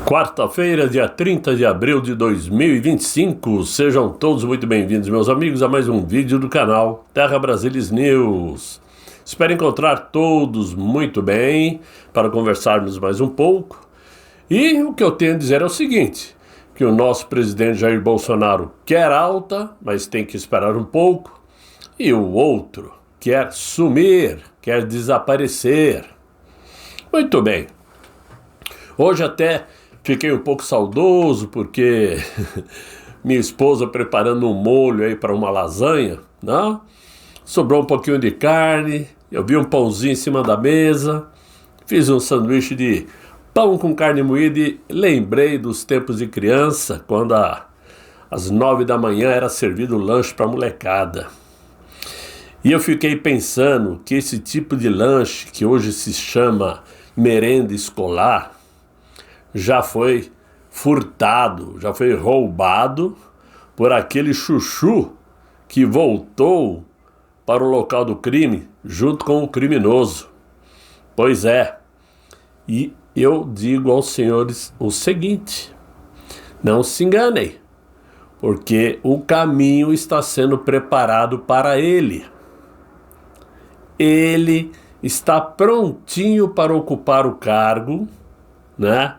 Quarta-feira, dia 30 de abril de 2025. Sejam todos muito bem-vindos, meus amigos, a mais um vídeo do canal Terra Brasilis News. Espero encontrar todos muito bem para conversarmos mais um pouco. E o que eu tenho a dizer é o seguinte, que o nosso presidente Jair Bolsonaro quer alta, mas tem que esperar um pouco. E o outro quer sumir, quer desaparecer. Muito bem. Hoje até fiquei um pouco saudoso porque minha esposa preparando um molho aí para uma lasanha, né? Sobrou um pouquinho de carne, eu vi um pãozinho em cima da mesa, fiz um sanduíche de pão com carne moída e lembrei dos tempos de criança, quando às 9 da manhã era servido lanche para a molecada. E eu fiquei pensando que esse tipo de lanche, que hoje se chama merenda escolar, já foi furtado, já foi roubado por aquele chuchu que voltou para o local do crime junto com o criminoso. Pois é, e eu digo aos senhores o seguinte, não se enganem, porque o caminho está sendo preparado para ele. Ele está prontinho para ocupar o cargo, né?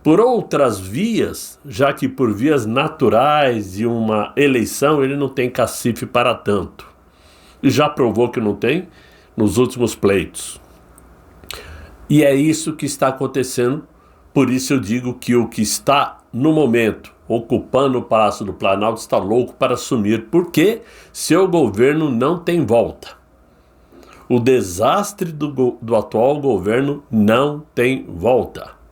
Por outras vias, já que por vias naturais de uma eleição ele não tem cacife para tanto. E já provou que não tem nos últimos pleitos. E é isso que está acontecendo, por isso eu digo que o que está no momento ocupando o Palácio do Planalto está louco para assumir, porque seu governo não tem volta. O desastre do atual governo não tem volta.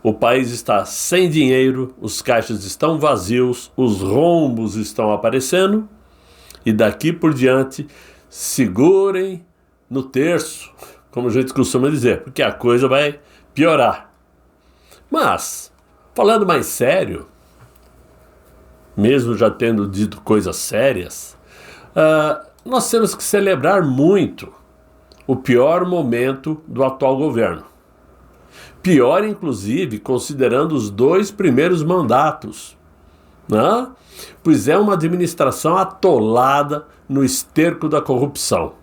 O país está sem dinheiro, os caixas estão vazios, os rombos estão aparecendo e daqui por diante segurem no terço, como a gente costuma dizer, porque a coisa vai piorar. Mas, falando mais sério, mesmo já tendo dito coisas sérias, nós temos que celebrar muito o pior momento do atual governo. Pior, inclusive, considerando os 2 primeiros mandatos, né? Pois é uma administração atolada no esterco da corrupção.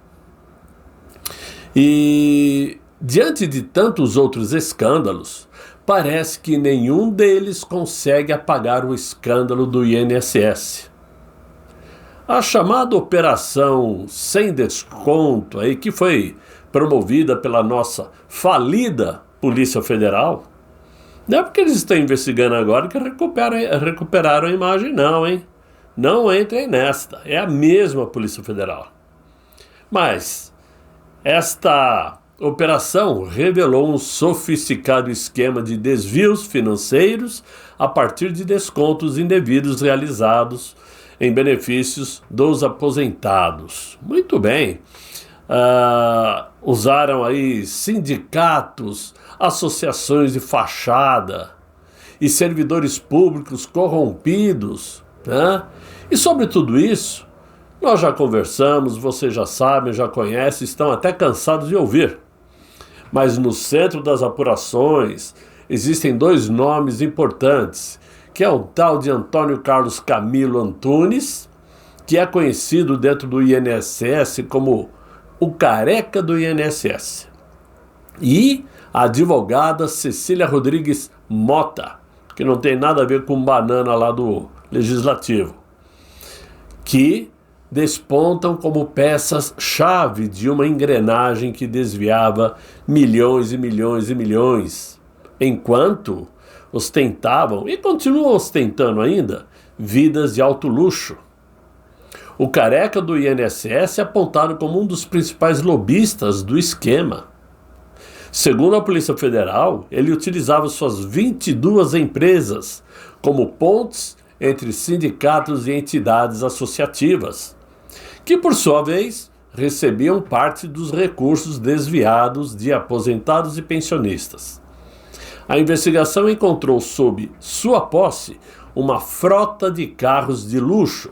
E, diante de tantos outros escândalos, parece que nenhum deles consegue apagar o escândalo do INSS. A chamada Operação Sem Desconto, aí, que foi promovida pela nossa falida Polícia Federal, não é porque eles estão investigando agora que recuperaram a imagem, não, hein? Não entrem nesta, é a mesma Polícia Federal. Mas esta operação revelou um sofisticado esquema de desvios financeiros a partir de descontos indevidos realizados em benefícios dos aposentados. Muito bem. Usaram aí sindicatos, associações de fachada e servidores públicos corrompidos, né? E sobre tudo isso, nós já conversamos, vocês já sabem, já conhecem, estão até cansados de ouvir. Mas no centro das apurações existem 2 nomes importantes, que é o tal de Antônio Carlos Camilo Antunes, que é conhecido dentro do INSS como o careca do INSS, e a advogada Cecília Rodrigues Mota, que não tem nada a ver com banana lá do Legislativo, que despontam como peças-chave de uma engrenagem que desviava milhões e milhões e milhões, enquanto ostentavam, e continuam ostentando ainda, vidas de alto luxo. O careca do INSS é apontado como um dos principais lobistas do esquema. Segundo a Polícia Federal, ele utilizava suas 22 empresas como pontes entre sindicatos e entidades associativas, que por sua vez recebiam parte dos recursos desviados de aposentados e pensionistas. A investigação encontrou sob sua posse uma frota de carros de luxo,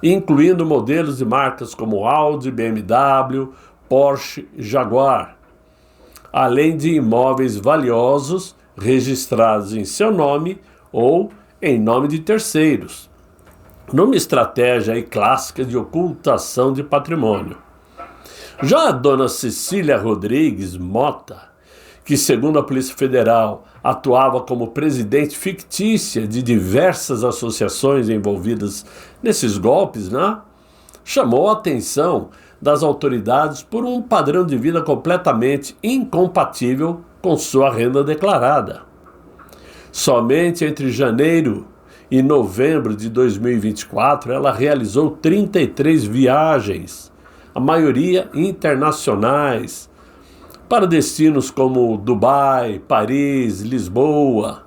incluindo modelos de marcas como Audi, BMW, Porsche e Jaguar, além de imóveis valiosos registrados em seu nome ou em nome de terceiros, numa estratégia aí clássica de ocultação de patrimônio. Já a dona Cecília Rodrigues Mota, que segundo a Polícia Federal atuava como presidente fictícia de diversas associações envolvidas nesses golpes, né? Chamou a atenção das autoridades por um padrão de vida completamente incompatível com sua renda declarada. Somente entre janeiro e novembro de 2024, ela realizou 33 viagens, a maioria internacionais, para destinos como Dubai, Paris, Lisboa.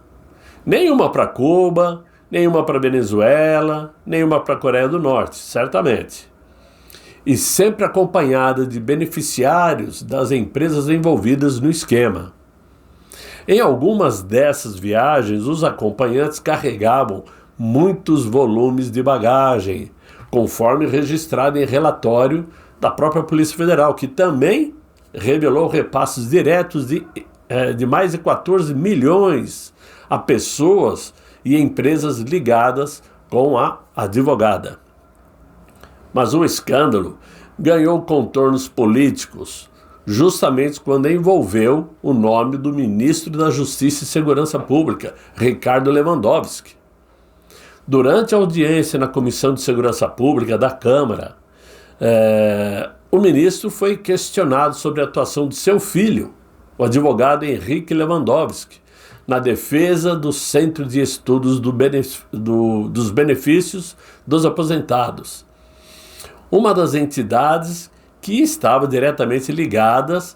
Nenhuma para Cuba, nenhuma para Venezuela, nenhuma para Coreia do Norte, certamente. E sempre acompanhada de beneficiários das empresas envolvidas no esquema. Em algumas dessas viagens, os acompanhantes carregavam muitos volumes de bagagem, conforme registrado em relatório da própria Polícia Federal, que também revelou repasses diretos de mais de 14 milhões a pessoas e empresas ligadas com a advogada. Mas o escândalo ganhou contornos políticos, justamente quando envolveu o nome do ministro da Justiça e Segurança Pública, Ricardo Lewandowski. Durante a audiência na Comissão de Segurança Pública da Câmara, o ministro foi questionado sobre a atuação de seu filho, o advogado Henrique Lewandowski, na defesa do Centro de Estudos dos Benefícios dos Aposentados, uma das entidades que estava diretamente ligadas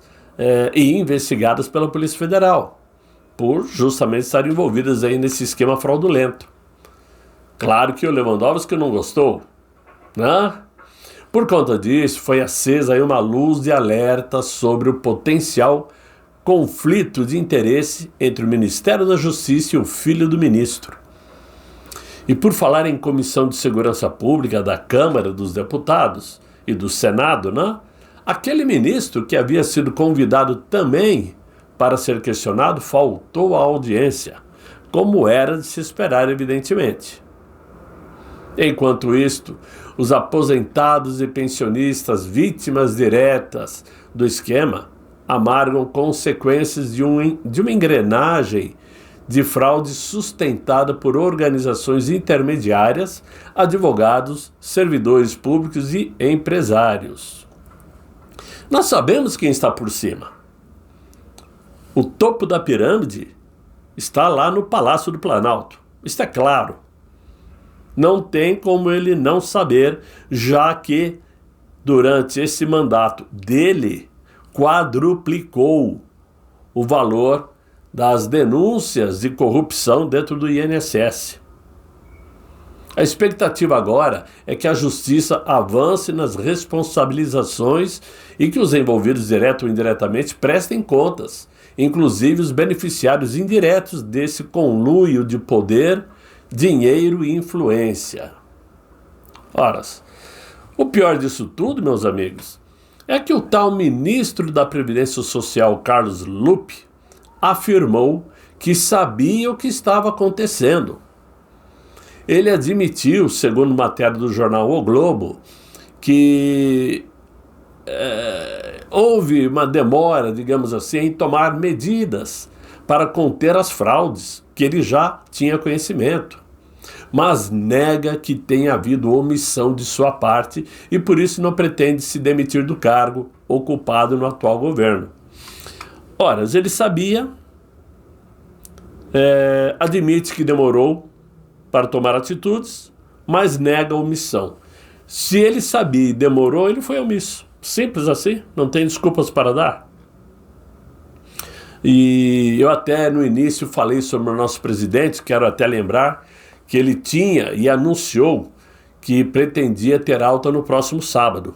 e investigadas pela Polícia Federal, por justamente estar envolvidas aí nesse esquema fraudulento. Claro que o Lewandowski não gostou, né? Por conta disso, foi acesa aí uma luz de alerta sobre o potencial conflito de interesse entre o Ministério da Justiça e o filho do ministro. E por falar em Comissão de Segurança Pública da Câmara dos Deputados e do Senado, né? Aquele ministro que havia sido convidado também para ser questionado faltou à audiência, como era de se esperar, evidentemente. Enquanto isto, os aposentados e pensionistas vítimas diretas do esquema amargam consequências de uma engrenagem de fraude sustentada por organizações intermediárias, advogados, servidores públicos e empresários. Nós sabemos quem está por cima. O topo da pirâmide está lá no Palácio do Planalto. Isto é claro. Não tem como ele não saber, já que durante esse mandato dele quadruplicou o valor das denúncias de corrupção dentro do INSS. A expectativa agora é que a justiça avance nas responsabilizações e que os envolvidos direto ou indiretamente prestem contas, inclusive os beneficiários indiretos desse conluio de poder, dinheiro e influência. Ora, o pior disso tudo, meus amigos, é que o tal ministro da Previdência Social, Carlos Lupe, afirmou que sabia o que estava acontecendo. Ele admitiu, segundo matéria do jornal O Globo, que houve uma demora, digamos assim, em tomar medidas para conter as fraudes, que ele já tinha conhecimento, mas nega que tenha havido omissão de sua parte e por isso não pretende se demitir do cargo ocupado no atual governo. Ora, ele sabia, admite que demorou para tomar atitudes, mas nega a omissão. Se ele sabia e demorou, ele foi omisso. Simples assim, não tem desculpas para dar. E eu até no início falei sobre o nosso presidente, quero até lembrar que ele tinha e anunciou que pretendia ter alta no próximo sábado.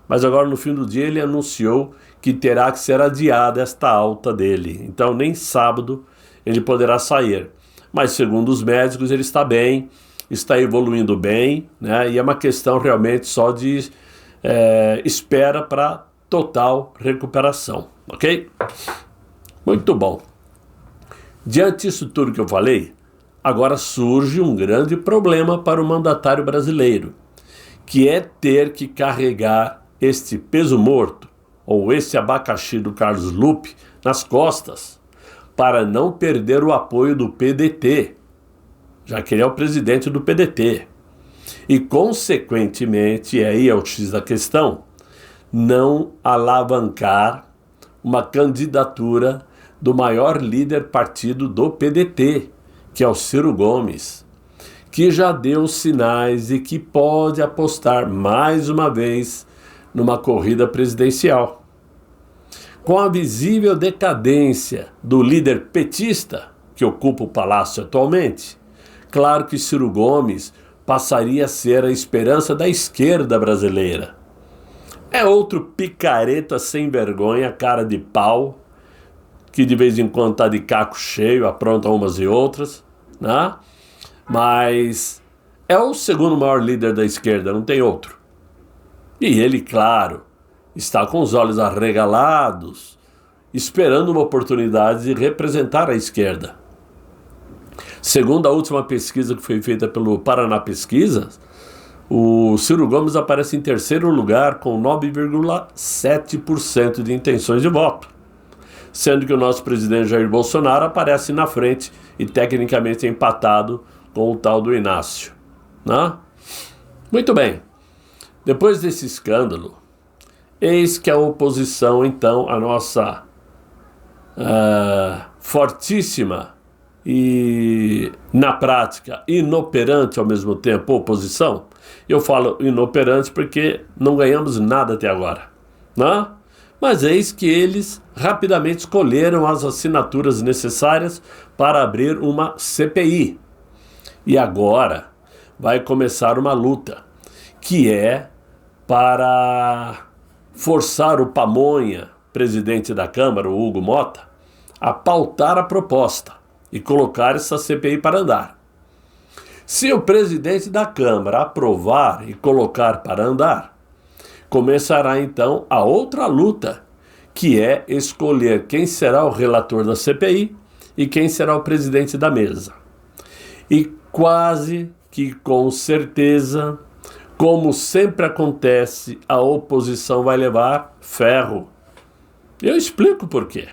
Mas agora no fim do dia ele anunciou que terá que ser adiada esta alta dele. Então nem sábado ele poderá sair. Mas segundo os médicos ele está bem, está evoluindo bem, né? E é uma questão realmente só de espera para total recuperação, ok? Muito bom. Diante disso tudo que eu falei, agora surge um grande problema para o mandatário brasileiro, que é ter que carregar este peso morto, ou esse abacaxi do Carlos Lupe, nas costas, para não perder o apoio do PDT, já que ele é o presidente do PDT. E, consequentemente, e aí é o X da questão, não alavancar uma candidatura do maior líder partido do PDT, que é o Ciro Gomes, que já deu sinais e que pode apostar mais uma vez numa corrida presidencial. Com a visível decadência do líder petista, que ocupa o palácio atualmente, claro que Ciro Gomes passaria a ser a esperança da esquerda brasileira. É outro picareta sem vergonha, cara de pau, que de vez em quando está de caco cheio, apronta umas e outras, né? Mas é o segundo maior líder da esquerda, não tem outro. E ele, claro, está com os olhos arregalados, esperando uma oportunidade de representar a esquerda. Segundo a última pesquisa que foi feita pelo Paraná Pesquisas, o Ciro Gomes aparece em terceiro lugar com 9,7% de intenções de voto, sendo que o nosso presidente Jair Bolsonaro aparece na frente e tecnicamente empatado com o tal do Inácio, né? Muito bem, depois desse escândalo, eis que a oposição, então, a nossa fortíssima e, na prática, inoperante ao mesmo tempo oposição. Eu falo inoperante porque não ganhamos nada até agora, né? Mas eis que eles rapidamente escolheram as assinaturas necessárias para abrir uma CPI. E agora vai começar uma luta, que é para forçar o Pamonha, presidente da Câmara, o Hugo Mota, a pautar a proposta e colocar essa CPI para andar. Se o presidente da Câmara aprovar e colocar para andar, começará então a outra luta, que é escolher quem será o relator da CPI e quem será o presidente da mesa. E quase que com certeza, como sempre acontece, a oposição vai levar ferro. Eu explico por quê.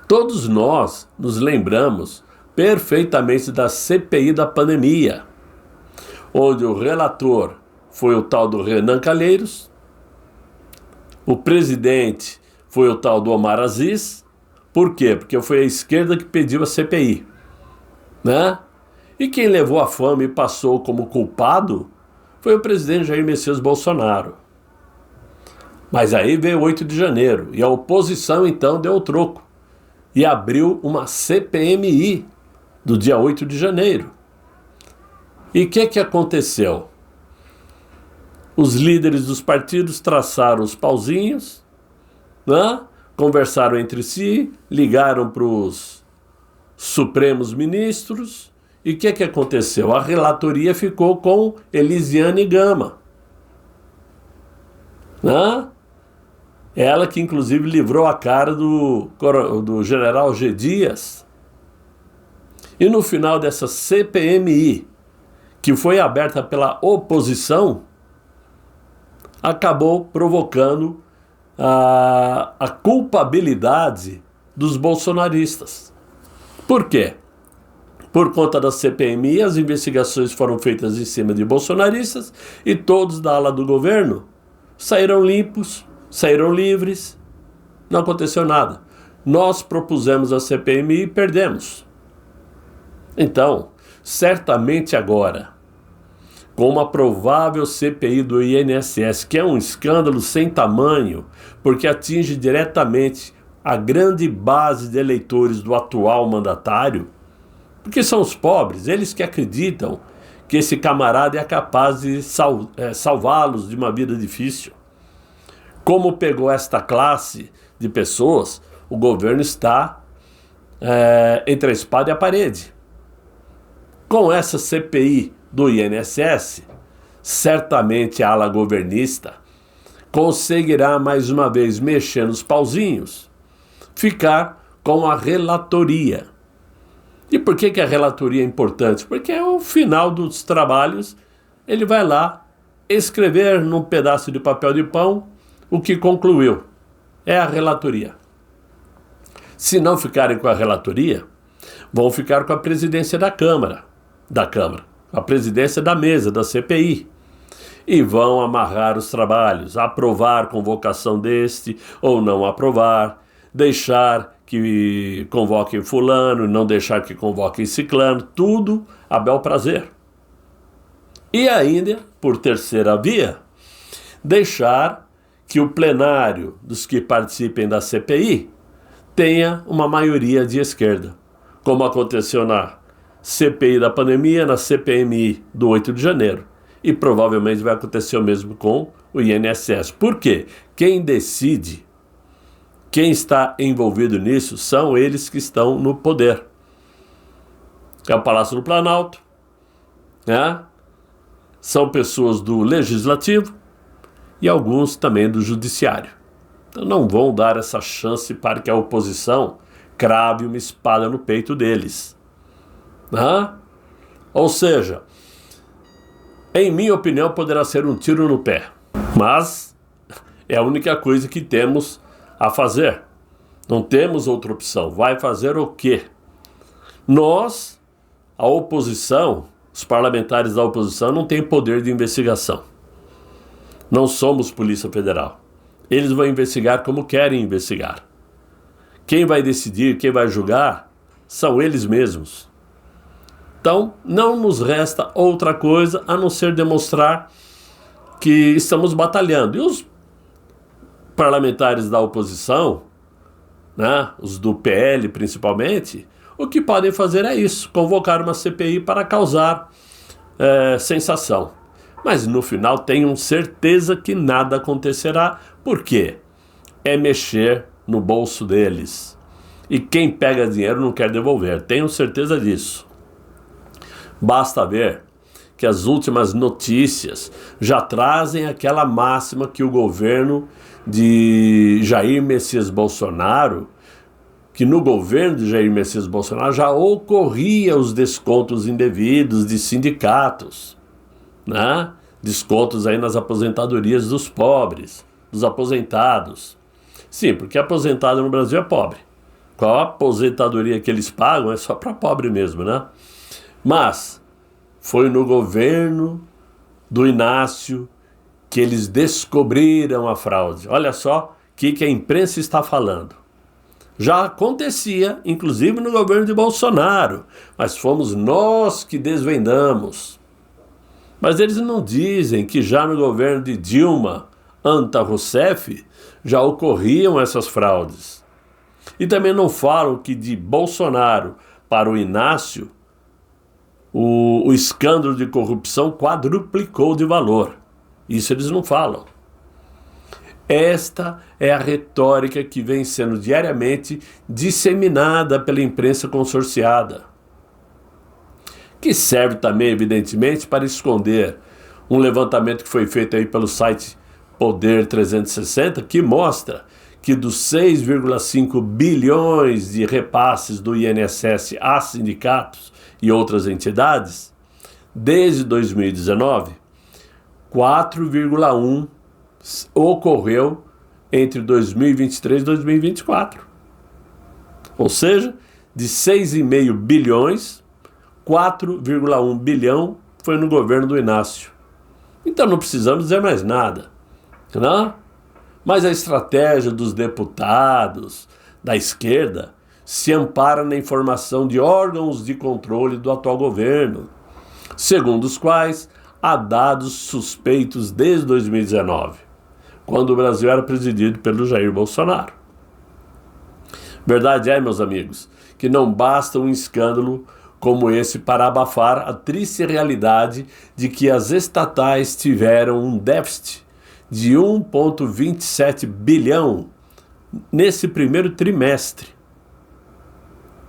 Todos nós nos lembramos perfeitamente da CPI da pandemia, onde o relator foi o tal do Renan Calheiros, o presidente foi o tal do Omar Aziz. Por quê? Porque foi a esquerda que pediu a CPI, né? E quem levou a fama e passou como culpado foi o presidente Jair Messias Bolsonaro. Mas aí veio o 8 de janeiro e a oposição então deu o troco e abriu uma CPMI do dia 8 de janeiro. E o que aconteceu? Os líderes dos partidos traçaram os pauzinhos, né? Conversaram entre si, ligaram para os supremos ministros. E o que aconteceu? A relatoria ficou com Elisiane Gama, né? Ela que inclusive livrou a cara do general G. Dias. E no final dessa CPMI, que foi aberta pela oposição, acabou provocando a culpabilidade dos bolsonaristas. Por quê? Por conta da CPMI, as investigações foram feitas em cima de bolsonaristas e todos da ala do governo saíram limpos, saíram livres, não aconteceu nada. Nós propusemos a CPMI e perdemos. Então, certamente agora, com uma provável CPI do INSS, que é um escândalo sem tamanho, porque atinge diretamente a grande base de eleitores do atual mandatário, porque são os pobres, eles que acreditam que esse camarada é capaz de salvá-los de uma vida difícil. Como pegou esta classe de pessoas, o governo está entre a espada e a parede. Com essa CPI do INSS, certamente a ala governista conseguirá mais uma vez mexer nos pauzinhos, ficar com a relatoria. E por que a relatoria é importante? Porque ao final dos trabalhos ele vai lá escrever num pedaço de papel de pão o que concluiu. É a relatoria. Se não ficarem com a relatoria, vão ficar com a presidência da Câmara, a presidência da mesa, da CPI, e vão amarrar os trabalhos, aprovar convocação deste ou não aprovar, deixar que convoquem fulano, não deixar que convoquem ciclano, tudo a bel prazer. E ainda, por terceira via, deixar que o plenário dos que participem da CPI tenha uma maioria de esquerda, como aconteceu na CPI da pandemia, na CPMI do 8 de janeiro. E provavelmente vai acontecer o mesmo com o INSS. Por quê? Quem decide, quem está envolvido nisso, são eles que estão no poder. É o Palácio do Planalto, né? São pessoas do Legislativo e alguns também do Judiciário. Então não vão dar essa chance para que a oposição crave uma espada no peito deles. Né? Ou seja, em minha opinião, poderá ser um tiro no pé, mas é a única coisa que temos a fazer. Não temos outra opção. Vai fazer o quê? Nós, a oposição, os parlamentares da oposição, não têm poder de investigação. Não somos Polícia Federal. Eles vão investigar como querem investigar. Quem vai decidir, quem vai julgar, são eles mesmos. Então, não nos resta outra coisa a não ser demonstrar que estamos batalhando. E os parlamentares da oposição, né, os do PL principalmente, o que podem fazer é isso, convocar uma CPI para causar sensação. Mas no final tenham certeza que nada acontecerá. Por quê? É mexer no bolso deles. E quem pega dinheiro não quer devolver, tenham certeza disso. Basta ver que as últimas notícias já trazem aquela máxima que o governo de Jair Messias Bolsonaro, que no governo de Jair Messias Bolsonaro já ocorria os descontos indevidos de sindicatos, né? Descontos aí nas aposentadorias dos pobres, dos aposentados. Sim, porque aposentado no Brasil é pobre. Qual a aposentadoria que eles pagam é só para pobre mesmo, né? Mas foi no governo do Inácio que eles descobriram a fraude. Olha só o que a imprensa está falando. Já acontecia, inclusive no governo de Bolsonaro, mas fomos nós que desvendamos. Mas eles não dizem que já no governo de Dilma Anta Rousseff já ocorriam essas fraudes. E também não falam que de Bolsonaro para o Inácio o escândalo de corrupção quadruplicou de valor. Isso eles não falam. Esta é a retórica que vem sendo diariamente disseminada pela imprensa consorciada, que serve também, evidentemente, para esconder um levantamento que foi feito aí pelo site Poder 360, que mostra que dos 6,5 bilhões de repasses do INSS a sindicatos e outras entidades, desde 2019, 4,1 ocorreu entre 2023 e 2024. Ou seja, de 6,5 bilhões, 4,1 bilhão foi no governo do Inácio. Então não precisamos dizer mais nada, não? Mas a estratégia dos deputados da esquerda se ampara na informação de órgãos de controle do atual governo, segundo os quais há dados suspeitos desde 2019, quando o Brasil era presidido pelo Jair Bolsonaro. Verdade é, meus amigos, que não basta um escândalo como esse para abafar a triste realidade de que as estatais tiveram um déficit de 1,27 bilhão nesse primeiro trimestre.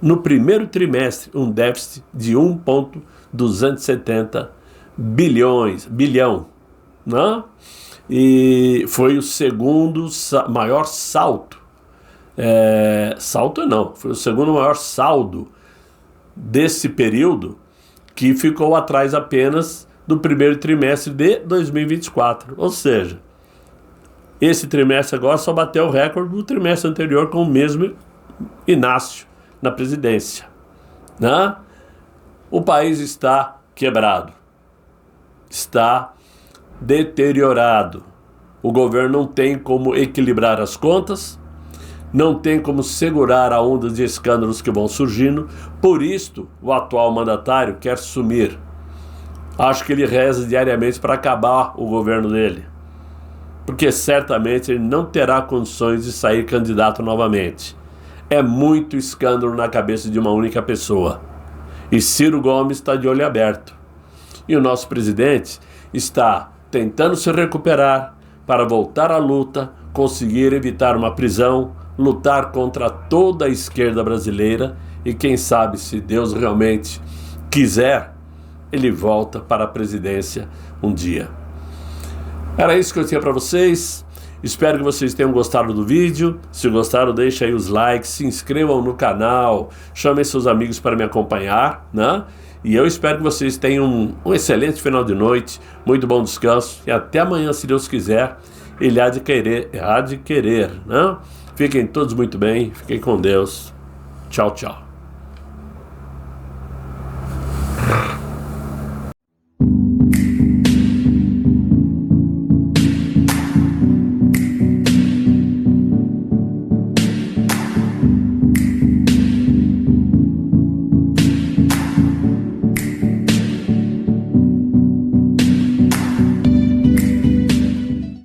No primeiro trimestre, um déficit de 1,270 bilhão, não? E foi o segundo maior salto Salto não, foi o segundo maior saldo desse período, que ficou atrás apenas do primeiro trimestre de 2024. Ou seja, esse trimestre agora só bateu o recorde do trimestre anterior com o mesmo Inácio na presidência, né? O país está quebrado, está deteriorado. O governo não tem como equilibrar as contas, não tem como segurar a onda de escândalos que vão surgindo. Por isto, o atual mandatário quer sumir. Acho que ele reza diariamente para acabar o governo dele, porque certamente ele não terá condições de sair candidato novamente. É muito escândalo na cabeça de uma única pessoa. E Ciro Gomes está de olho aberto. E o nosso presidente está tentando se recuperar para voltar à luta, conseguir evitar uma prisão, lutar contra toda a esquerda brasileira e quem sabe, se Deus realmente quiser, ele volta para a presidência um dia. Era isso que eu tinha para vocês. Espero que vocês tenham gostado do vídeo. Se gostaram, deixem aí os likes, se inscrevam no canal, chamem seus amigos para me acompanhar, né? E eu espero que vocês tenham um excelente final de noite, muito bom descanso e até amanhã, se Deus quiser. Ele há de querer, né? Fiquem todos muito bem, fiquem com Deus. Tchau, tchau.